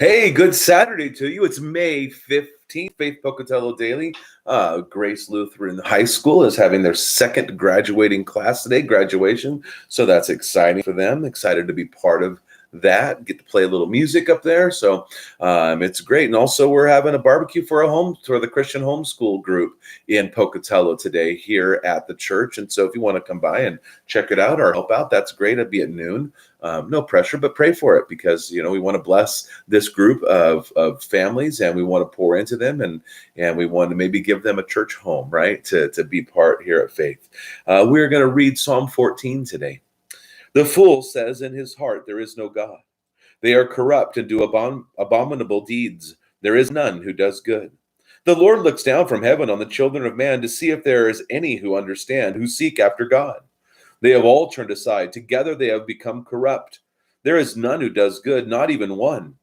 Hey, good Saturday to you. It's May 15th. Faith Pocatello Daily. Grace Lutheran High School is having their second graduating class today, graduation. So that's exciting for them. Excited to be part of that. Get to play a little music up there. So it's great. And also we're having a barbecue for the Christian homeschool group in Pocatello today here at the church. And so if you want to come by and check it out or help out, that's great. It'll be at noon. No pressure, but pray for it because, we want to bless this group of families and we want to pour into them and we want to maybe give them a church home, right? To be part here at Faith. We're going to read Psalm 14 today. The fool says in his heart, there is no God. They are corrupt and do abominable deeds. There is none who does good. The Lord looks down from heaven on the children of man to see if there is any who understand, who seek after God. They have all turned aside. Together they have become corrupt. There is none who does good, not even one.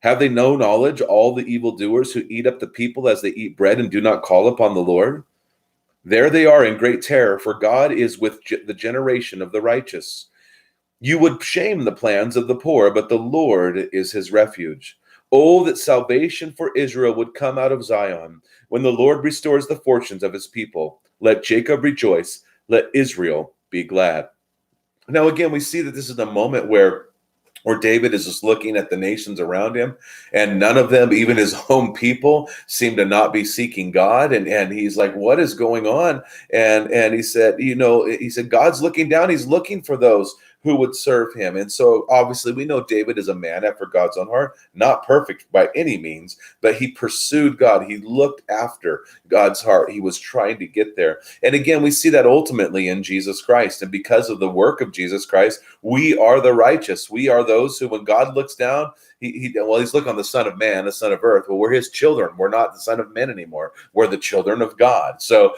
Have they no knowledge, all the evildoers who eat up the people as they eat bread and do not call upon the Lord? There they are in great terror, for God is with the generation of the righteous. You would shame the plans of the poor, but the Lord is his refuge. Oh, that salvation for Israel would come out of Zion. When the Lord restores the fortunes of his people, let Jacob rejoice, let Israel be glad. Now, again, we see that this is the moment where David is just looking at the nations around him, and none of them, even his own people, seem to not be seeking God. And he's like, what is going on? And he said, God's looking down. He's looking for those who would serve him. And so obviously we know David is a man after God's own heart, not perfect by any means, but he pursued God. He looked after God's heart. He was trying to get there. And again, we see that ultimately in Jesus Christ. And because of the work of Jesus Christ, we are the righteous. We are those who, when God looks down, he's looking on the Son of Man, the Son of Earth. Well, we're his children. We're not the Son of Men anymore. We're the children of God. So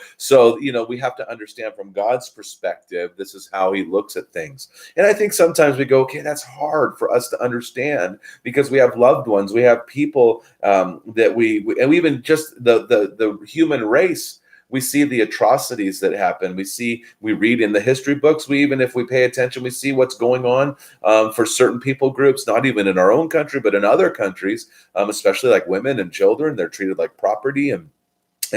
we have to understand from God's perspective, this is how he looks at things. And I think sometimes we go, okay, that's hard for us to understand because we have loved ones, we have people that we even just the human race. We see the atrocities that happen. We read in the history books. Even if we pay attention, we see what's going on for certain people groups, not even in our own country, but in other countries, especially like women and children. They're treated like property, and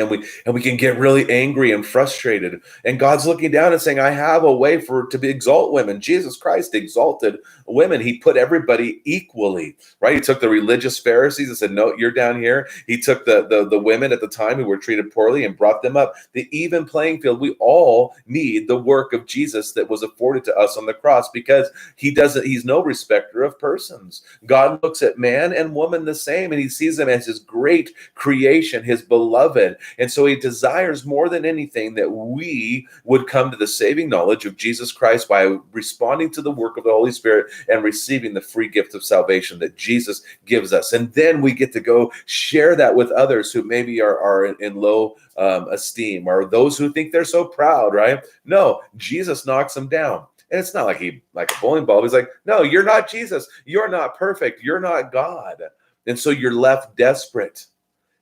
we can get really angry and frustrated. And God's looking down and saying, I have a way to exalt women. Jesus Christ exalted women. He put everybody equally, right? He took the religious Pharisees and said, no, you're down here. He took the women at the time who were treated poorly and brought them up. The even playing field. We all need the work of Jesus that was afforded to us on the cross because he's no respecter of persons. God looks at man and woman the same, and he sees them as his great creation, his beloved. And so he desires more than anything that we would come to the saving knowledge of Jesus Christ by responding to the work of the Holy Spirit and receiving the free gift of salvation that Jesus gives us. And then we get to go share that with others who maybe are in low esteem, or those who think they're so proud, right? No, Jesus knocks them down. And it's not like a bowling ball. He's like, no, you're not Jesus. You're not perfect. You're not God. And so you're left desperate.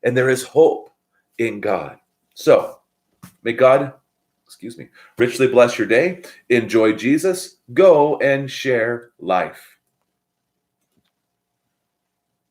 And there is hope in God. So may God, richly bless your day. Enjoy Jesus. Go and share life.